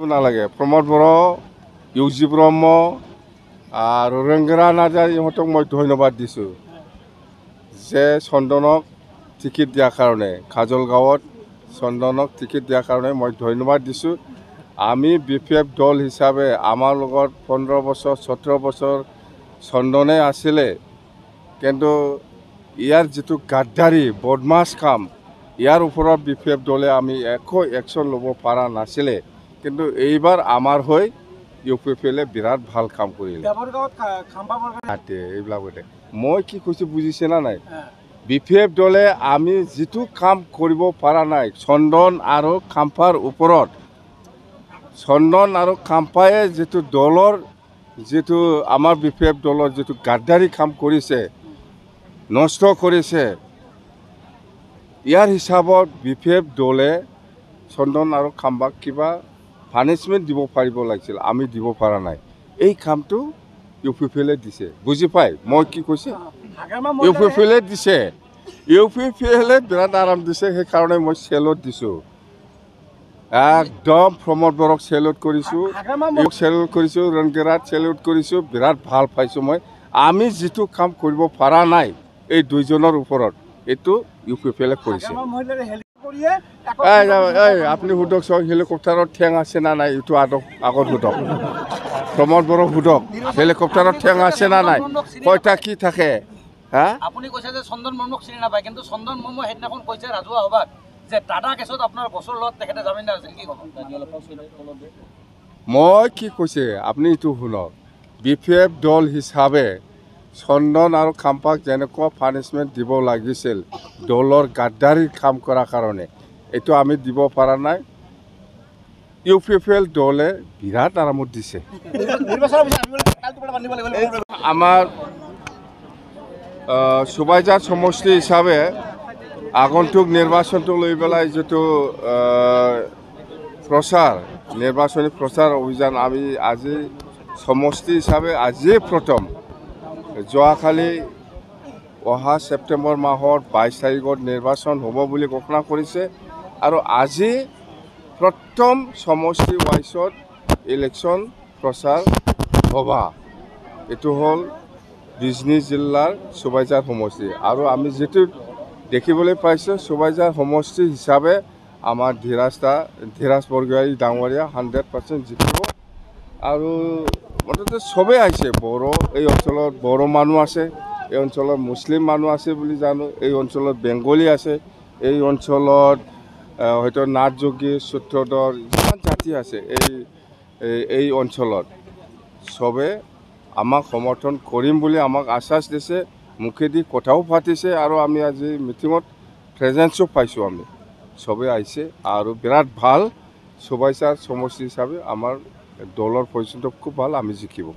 নালাগে প্ৰমোদ বড়ো, ইউজি ব্ৰহ্ম আৰু ৰেংগেৰা নাৰ্জাৰ ইহঁতক মই ধন্যবাদ দিছোঁ যে চন্দনক টিকেট দিয়াৰ কাৰণে কাজল গাঁৱত চন্দনক টিকেট দিয়াৰ কাৰণে মই ধন্যবাদ দিছোঁ। আমি BPF দল হিচাপে আমাৰ লগত 15 বছৰ 17 বছৰ চন্দনে আছিলে, কিন্তু ইয়াৰ যিটো গাদ্দাৰী বদমাছ কাম ইয়াৰ ওপৰত BPF দলে আমি একো একশ্যন ল'ব পৰা নাছিলে, কিন্তু এইবাৰ আমাৰ হৈ UPPL বিৰাট ভাল কাম কৰিলে। এইবিলাকতে মই কি কৈছোঁ বুজিছে না নাই? BPF দলে আমি যিটো কাম কৰিব পৰা নাই চন্দন আৰু খাম্পাৰ ওপৰত, চন্দন আৰু খাম্পায়ে যিটো দলৰ যিটো আমাৰ BPF দলৰ যিটো গাদ্দাৰী কাম কৰিছে, নষ্ট কৰিছে, ইয়াৰ হিচাপত BPF দলে চন্দন আৰু খাম্পাক কিবা পানিছমেণ্ট দিব পাৰিব লাগিছিল, আমি দিব পৰা নাই। এই কামটো UPPL দিছে, বুজি পায় মই কি কৈছে? UPPL দিছে, UPPL বিৰাট আৰাম দিছে, সেইকাৰণে মই চেলুট দিছোঁ। একদম প্ৰমোদ বড়োক চেলুট কৰিছোঁ, চেলুট কৰিছোঁ, ৰেংগেৰাত চেলুট কৰিছোঁ, বিৰাট ভাল পাইছোঁ মই। আমি যিটো কাম কৰিব পৰা নাই এই দুইজনৰ ওপৰত, এইটো UPPL কৰিছে। আপুনি সোধক চাওক, হেলিকপ্টাৰত ঠেং আছে না নাই, এইটো আগত সোধক। প্ৰমোদ বড়োক সোধক, হেলিকপ্টাৰত ঠেং আছে না নাই, কয়টা কি থাকে? আপুনি কৈছে যে চন্দন মুৰ্মুক চিনি নাপায়, কিন্তু চন্দন মুৰ্মু সেইদিনাখন কৈছে ৰাজহুৱা সভাত যে টাটা কেছত আপোনাৰ বছৰ লগত তেখেতে জামিনদাৰ আছিল, কি ক'ব? মই কি কৈছে আপুনি এইটো শুনক, BPF দল হিচাপে চন্দন আৰু খাম্পাক যেনেকুৱা পানিছমেণ্ট দিব লাগিছিল দলৰ গাদ্দাৰীৰ কাম কৰাৰ কাৰণে, এইটো আমি দিব পৰা নাই। UPPL দলে বিৰাট আৰামত দিছে। আমাৰ সুবাইজাৰ সমষ্টি হিচাপে আগন্তুক নিৰ্বাচনটো লৈ পেলাই যিটো প্ৰচাৰ, নিৰ্বাচনী প্ৰচাৰ অভিযান আমি আজি সমষ্টি হিচাপে আজিয়ে প্ৰথম, যোৱাকালি অহা ছেপ্টেম্বৰ মাহৰ 22 তাৰিখত নিৰ্বাচন হ'ব বুলি ঘোষণা কৰিছে, আৰু আজি প্ৰথম সমষ্টি ৱাইজত ইলেকশ্যন প্ৰচাৰ হ'ব। এইটো হ'ল বিজনী জিলাৰ সুবাইজাৰ সমষ্টি, আৰু আমি যিটো দেখিবলৈ পাইছোঁ সুবাইজাৰ সমষ্টি হিচাপে আমাৰ ধীৰাজ বৰগোহাঁই ডাঙৰীয়া 100% জিকিব। আৰু মুঠতে চবেই আহিছে, বড়ো, এই অঞ্চলত বড়ো মানুহ আছে, এই অঞ্চলত মুছলিম মানুহ আছে বুলি জানো, এই অঞ্চলত বেংগলী আছে, এই অঞ্চলত হয়তো নাথযোগী সূত্ৰধৰ যিমান জাতি আছে এই অঞ্চলত চবে আমাক সমৰ্থন কৰিম বুলি আমাক আশ্বাস দিছে, মুখেদি কথাও পাতিছে, আৰু আমি আজি মিটিঙত প্ৰেজেঞ্চো পাইছোঁ। আমি চবেই আহিছে আৰু বিৰাট ভাল সুবাইজাৰ সমষ্টি হিচাপে আমাৰ দলৰ পজিশ্যনটো খুব ভাল, আমি জিকিব।